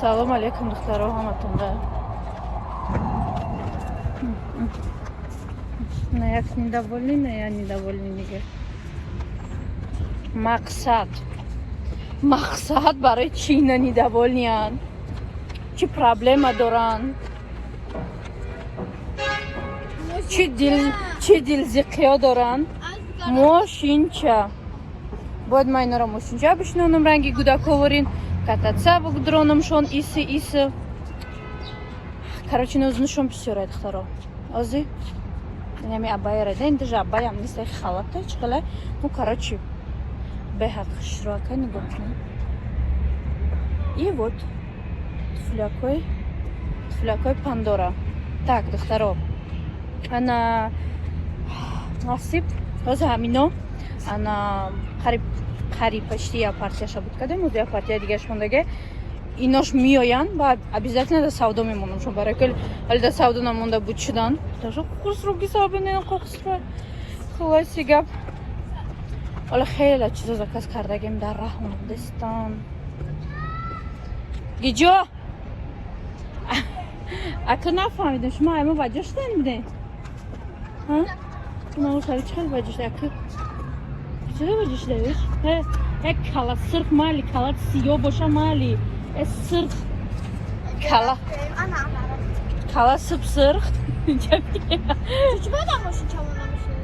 Салом алейкум, духтаро, ҳаматонга. На як недовольны, на я недовольны дига. Мақсад барои чӣ ина недовольниянд? Чӣ проблема доранд? Чӣ дилзиқиё доранд? Мошинча. Бояд ман инора мошинча бишинонам, ранги гудаковарин, катаца дронамшон иси. Короче, нӯзнушон бисёрай духтаро. Ози? Инами аббаера да, ин даже аббаям нест, халата чиқалай. Ну, короче, беҳақ широка нигоҳ кунем. И вот туфлякой Пандора. Так, духтаро, ана насиб ҳозир ҳамино ана қариб почти я партияша буд кардем, ӯ я партия дигаш мондага. Инош меоянд ва обязательно да савдо мемонам, чун барои ки ҳали да савдо намонда буд шудан. Таша қурсро гисабинен қоқсро. Хулоси гап. Ҳола хеле чиза заказ кардагем дар Раҳмонистон. Гиҷо! Ака нафаҳмидам, шумо ҳама ваҷа шудан будем? Ҳа? Шумо ушари чӣ хел ваҷа шуда? Ака чиро ваҷа шудавиш? Як кала сирх майли, кала сиё боша майли. Сирх кала сиб сирх. Чӣ бояд ам мошинчамо намешунӣ?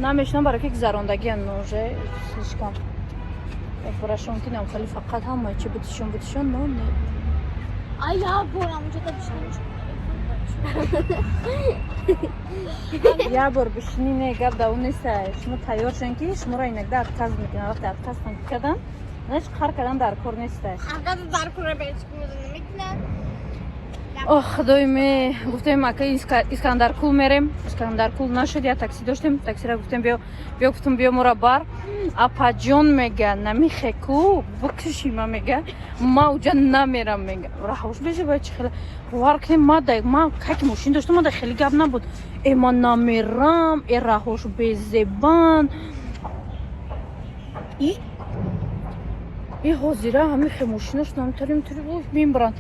Намешунам, барои ки гузарондагиам уже слишком. Якборашон ки намхали фақат ҳамаи чи бутишон но не. Ай я борам уҷода бишинем. Я бор бишини не гап да он неста. Шумо тайёр шудем ки шуморо инакда отказ мекунам. Вақте отказ кардам, значит қар кардан дар кор неста. Ақад дар кор бечкунам мекунам. Ох, худои ме гуфтем ака Искандаркул мерем. Искандаркул нашуд, я такси доштем. Таксира гуфтем биё гуфтем биё моро бар. Апаҷон мега намихеку букшима мега. Ма уҷа намерам мега. Раҳош беже бо чи хеле бовар кунем ма как мошин доштам, ма да хеле гап набуд. Ма намерам, раҳош безебан. И ҳозира ҳамихе мошинаш намтарим мебаранд.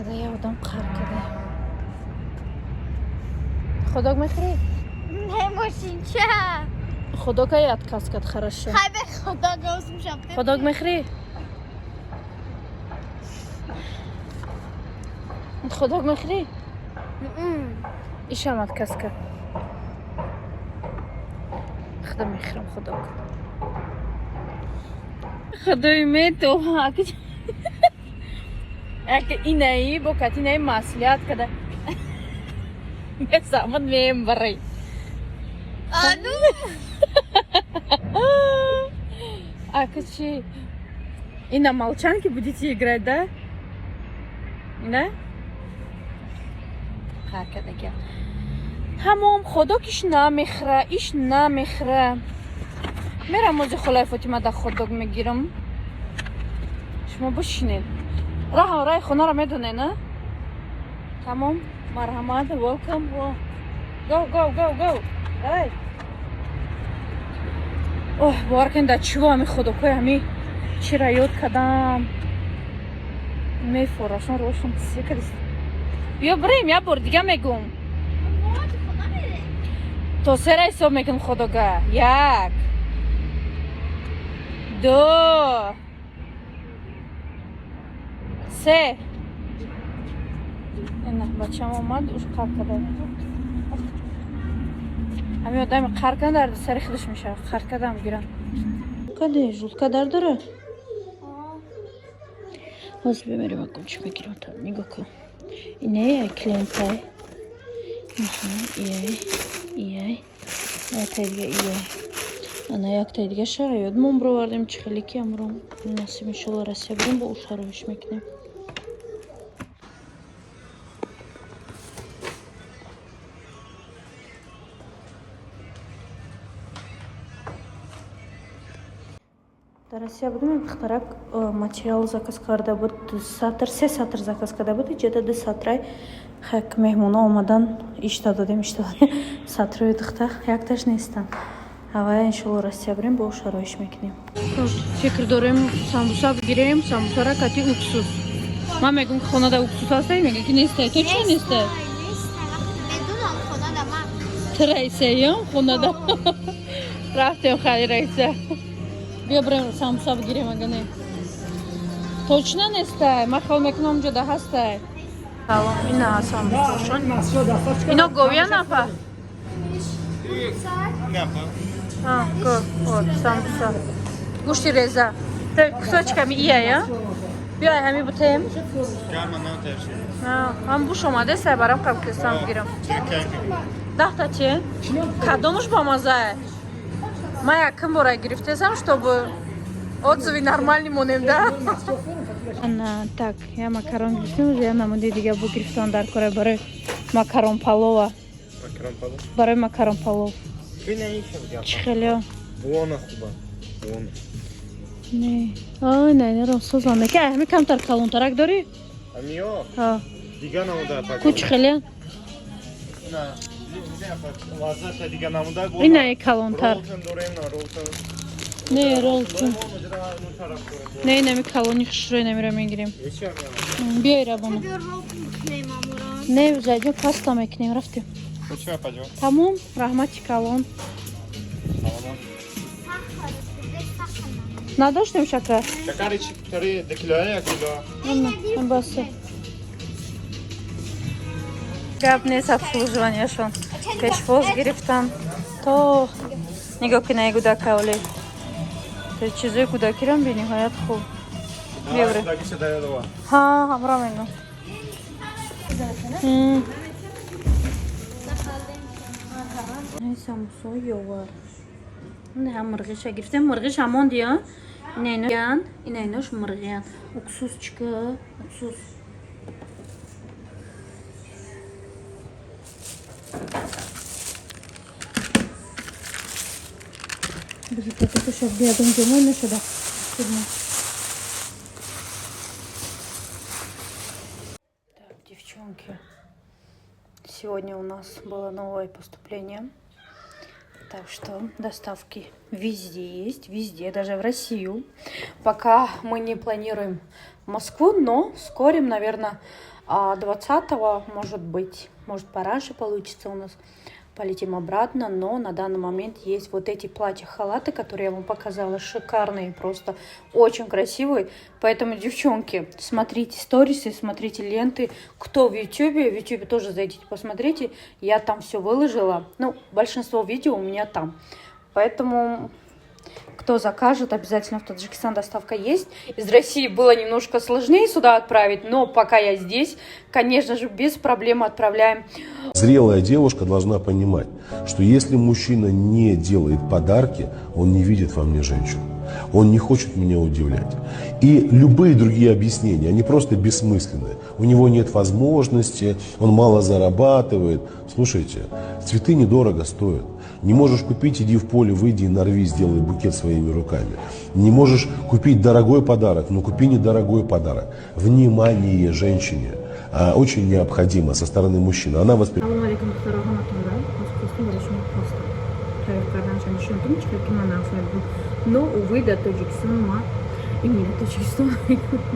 Я одам қар када. Ходок мехри? Не мошинча. Ходок ай отказ кад хорошо. Хайбе ходок осмушам. Ходок мехри? Ходок мехри? Ишам отказ кад. Худа мехрам ходок. Ходой мето. Ака инаи бо катинаи маслиҳат када месамад меембарай. Ану. Ака чи? И на молчанке будете играть, да? Да? Қар кадагия. Тамом, ходок иш намехра. Мерам ози холаи Фотима да ходок мегирам. Шумо бошинед. Раҳ хонаро медонед, на? Тамом, марҳамат, welcome. Go. Давай. Ох, бовар кунед, да чиво ҳами ходокҳои ҳами чира ёд кардам. Мефорашон рошон секарист. Биё бирем, я бор дига мегум. То сера ҳисоб мекунем ходога. 1 2 3. Ина бачам омад уж қар кадар. Ҳами одами қар кадар сари худаш мешавад. Қар кадам гирам. Каде жулка дар дора? Ҳозир бимерим акум чӣ мегирам то нигоҳ кун. Ина клиентай. Ияй. Яктай дига ияй. Ана яктай дига шара ёдмон бировардем чӣ хеле ки амро насиб иншолло Россия бирем бо ушаровиш мекунем. Дар Россия будем хтарак материал заказ карда буд. 3 сатр заказ карда буд. Ҷада 2 сатрай хак меҳмона омадан ишта додем. Сатрой духта якташ нестан. Ава иншалло растябрем бо шароиш мекунем. Фикр дорем самбуса бигирем, самбусара кати уксус. Ман мегум хонада уксус ҳастай, мега ки нестай. То чӣ нестай? بدونم خدا دما Ты раисаём хонада. Рафтем хали раиса. Биё брем самбуса бигирем агане. Точно нестай? Ман хол мекунам ҷода ҳастай. Салом, ина самбусашон. Ино говиян апа? Го, вот, самбуса. Гӯшти реза. Ты кусочками ия, я? Биёй ҳами бутем. Ҳам буш омаде сай барам қабкистан бигирам. 10 чи? Кадомуш бомазае? Ман якм бора гирифтесам, чтобы отзывы нормальный монем, да? Так, я макарон гирифтем, уже я намуди дига бу гирифтан дар кора барои макарон палова. Макарон палов? Барои макарон палов. Ты не ищешь, я. Чӣ хелиё? Вон хуба. Вон. Не. Ой, не, росозам. Ки ҳами камтар калонтарак дорӣ? Амио? Ҳа. Дига намуда пак. Ку чӣ хелиё? На. Лаззата дига намуда. Ина е калонтар. Ролтон дорем на ролтон. Не, ролтон. Не, нами калони хушрӯй намира мегирем. Ещё Биёй рабона. بيرم اموران Не, зайдем паста мекунем, рафтем. Почему пойдём? Тамом, раҳмати калон. Надоштем шакар? Шакари чиптари декилоя, як кило. Басе. Гап нест обслуживанияшон. Пешвоз гирифтан. То нигоҳ ки наи гудака оле. То чизои гудакирам бениҳоят хуб. Бевре. Дагиша даёдова. Ҳа, ҳамра мено. Ай самбусо ёвар. Не ҳам мирғиша гирифтем. Мирғиш ҳамон дия. Ина инош мирғиян. Уксус чика, уксус. Это сейчас биядом домой на сюда. Так, девчонки, сегодня у нас было новое поступление, так что доставки везде есть, везде, даже в Россию. Пока мы не планируем Москву, но вскоре, наверное, 20-го, может пораньше получится у нас. Полетим обратно, но на данный момент есть вот эти платья-халаты, которые я вам показала, шикарные, просто очень красивые. Поэтому, девчонки, смотрите сторисы, смотрите ленты. Кто в YouTube тоже зайдите, посмотрите. Я там все выложила. Ну, большинство видео у меня там. Поэтому, кто закажет, обязательно в Таджикистан доставка есть. Из России было немножко сложнее сюда отправить, но пока я здесь, конечно же, без проблем отправляем. Зрелая девушка должна понимать, что если мужчина не делает подарки, он не видит во мне женщину. Он не хочет меня удивлять. И любые другие объяснения, они просто бессмысленные. У него нет возможности, он мало зарабатывает. Слушайте, цветы недорого стоят. Не можешь купить, иди в поле, выйди и нарви, сделай букет своими руками. Не можешь купить дорогой подарок, но купи недорогой подарок. Внимание женщине очень необходимо со стороны мужчины. Она воспринимает. Но, увы, до Таджикистана, именно Таджикистан,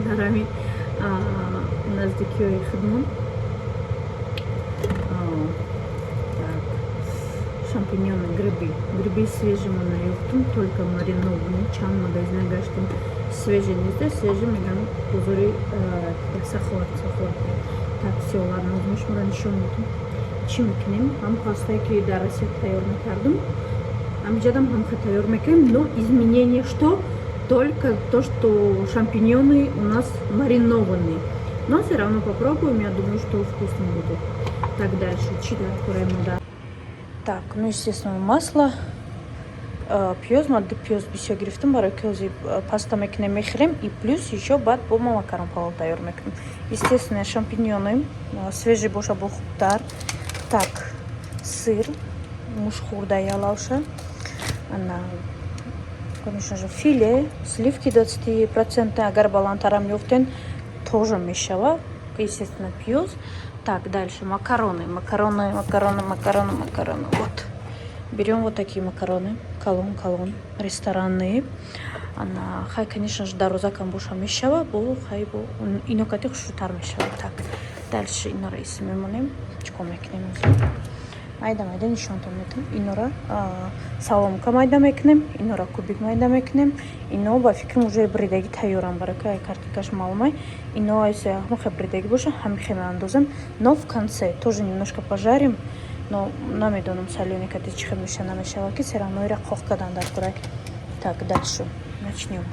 дарами наздыкёй хидмон. Шампиньоны, грибы свежие мы наёхтум, только маринованные, чан магазин гаштым, свежие нельзя, свежие меган позори сахар. Так, все, ладно, возьмешь муран еще нету. Чимкнем, ам пастай ки дарасет тайорна кардым. Амжадам хамха тайор мекем, но изменение что? Только то, что шампиньоны у нас маринованные. Но все равно попробуем, я думаю, что вкусно будет. Так, дальше, читай, да. Так, ну, естественно, масло. Пьёз, мадды пьёз бисё гирифтим, барои кёзи паста мекунем мехрем. И плюс еще бад бо макарон палов тайёр мекунем. Естественно, шампиньоны, свежий боша бо хубтар. Так, сыр, мушхурда ялауша. Она, конечно же, филе, сливки 20%, агар балантарам ёфтен, тоже мешала. Естественно, пьёз. Так, дальше макароны. Вот. Берем вот такие макароны. калон рестораны. Ана хай, конечно же, дароза камбуша мешава, бо хай бо инокати хушутар мешава. Так, дальше инора исм мемонем, чико мекнем узим. Майда нишонтон метем, инора саломка майда мекнем, инора кубик майда мекнем. Ино ба фикрам уже бридаги тайёрам барака, ай картикаш малмай. Ино айсе мухе бридаги боша, хамихе меандозем. Но в конце тоже немножко пожарим. Но намедонам соленый кати чихе мешана мешава ки все равно ира хохкадан даркурай. Так, дальше начнем.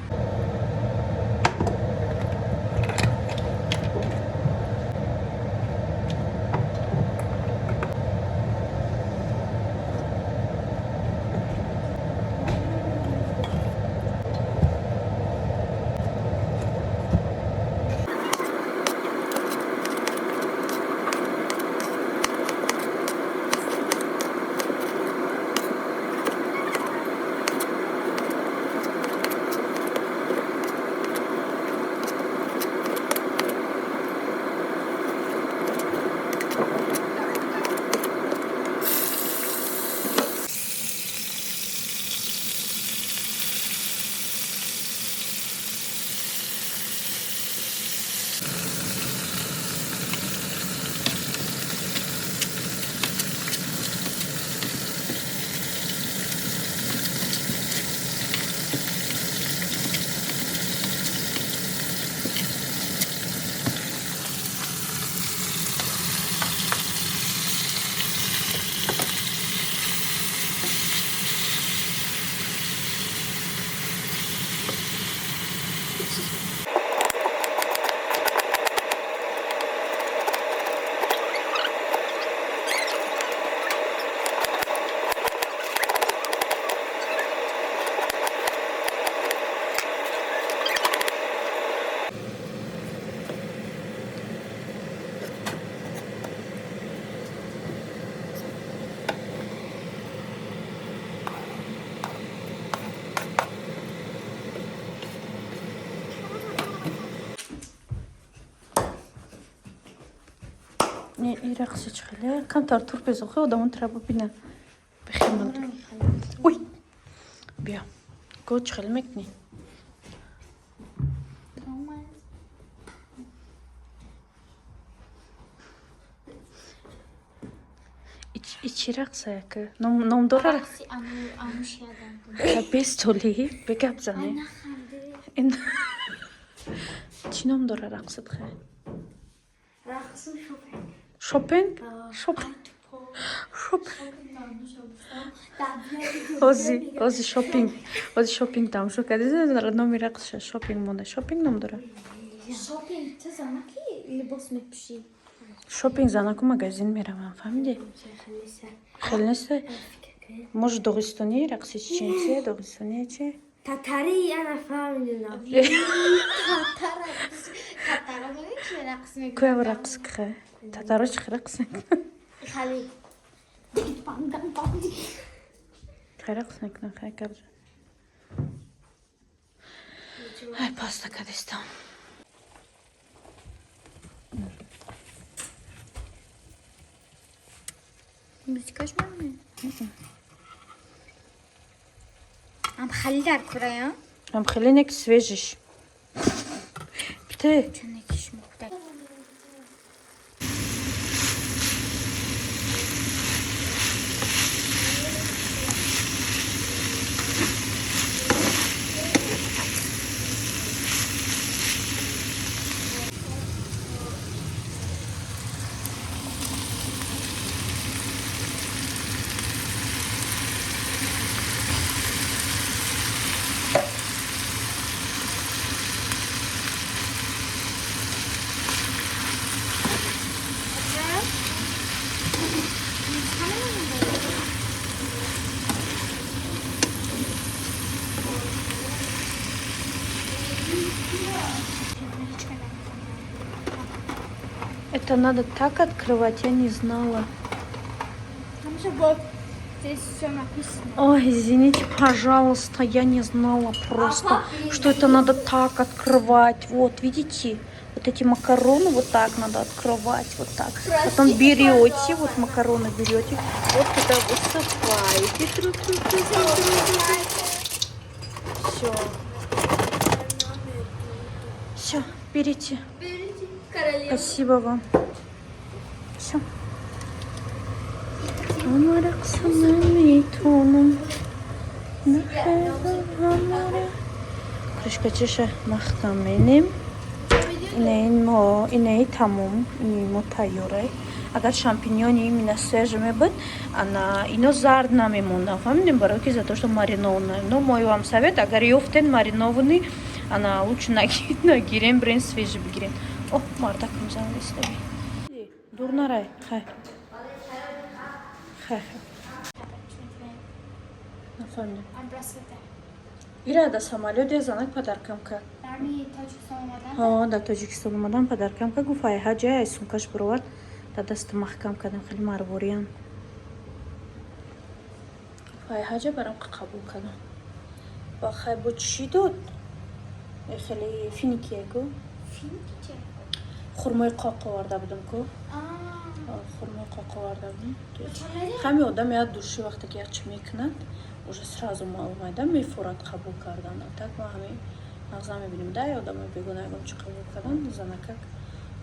Не, ираксич хеле. Камтар турпезо хе, одамон треба бина. Бехемал. Ой. Бия. Гоч хеле мекни. İçiraqsa yakı. Nom dorar. Aksi anuşyadan. Bez toli. Begab zane. Çinom dorar aqsıd xe. Raqsın shopping. Shopping? Shopping. Ozi shopping. Ozi shopping tam şu kadar номер aqsha shopping monda. Shopping nom dorar. Shopping te zaman ki libos mepşi. Shopping zanaku magazin meram family. Xelnese. Может Дагестане рақси ченсе, Дагестане че? Татари я нафамидам. Татара чи рақс мекунам. Кое рақс кхе? Татаро чи рақс? Хали. Бам. Рақс мекунам хай кар. Ай, паста кадестам. Müzikaş var mı? Ama Halil kuraya. Am хеленек свежиш. Пите. Çene kiş muhtar. Это надо так открывать, я не знала. Там же вот здесь все написано. Ой, извините, пожалуйста, я не знала просто, что это надо так открывать. Вот, видите? Вот эти макароны вот так надо открывать, вот так. Потом берете, вот макароны берете, вот туда высыпаете. Все. Все, берите. Королева. Спасибо вам. Все. Крышкачиша махкаменим. Иней тамум, иней мотайоре. Агар шампиньони именно свежими быть, она ино зард намемонда. Фамилия бароки за то, что маринованная. Но мой вам совет, агар ёфтен маринованный, она лучше нагирем, брен свежий бигирем. О, мартак мзанли с тобой. Дурнарай, хай. Хай. На фамилия. Ирада самолет я занак подаркамка. Да, Тоҷикистон омадам падаркамка гуфт ҳаҷа ай сумкаш бировард дар дасти маҳкам кардам хеле марвориам. Гуфт ҳаҷа барам қабул кардам. Ба хай бо чӣ дод? Хеле финикия гу. Хурмои қоқ оварда будам ку. Хурмои қоқ оварда будам. Ҳами одам яд души вақте ки яқчи мекунад, уже сразу маълум айда мефорад қабул кардан. Так ма ҳамин мағза мебинем, да, одамои бегонаягон чӣ қабул кардан, занакак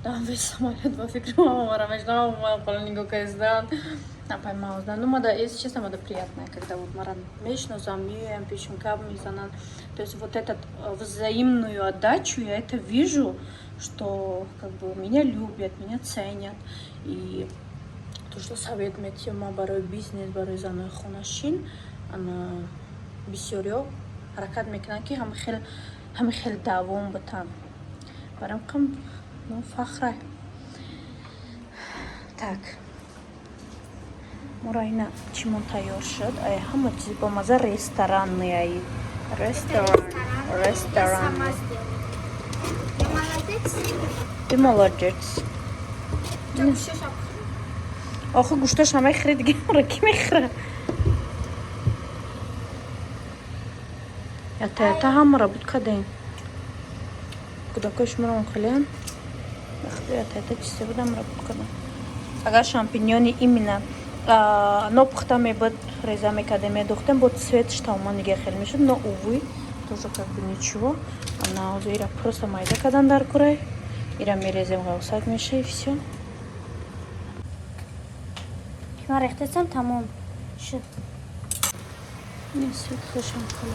дам вес самолет ба фикри мамамара мешнам, мало нигока издан, напаймал, да, ну, мада, если честно, мада приятная, когда вот мара мешнозам, мием, пишем, каб мизанан, то есть вот эту взаимную отдачу, я это вижу, что, как бы, меня любят, меня ценят, и то, что совет метьема барой бизнес, барой заной хонашин, она бисёрё, ҳаракат мекунад ки ҳами хел давом батам барам кам ну фахра. Так мурайна чимон тайёр шуд. Ай ҳама чиз ба маза ресторанный ай ресторан. Ты молодец. Охи гушташ ҳамаи хирад дига ра ки мехира. Это ҳамара буд кадем. Кудакош мурам хелем. Это чиста будам работать кадем. Агар шампиньони именно нопхта мебуд реза мекадем медохтем буд цвет шталман дига хел мешуд, но увы тоже как бы ничего. Она уже ира просто майда кадан дар курай. Ира мерезем гаусак меша и все. Кима рехтесам тамом шуд. Не свет хошам хеле.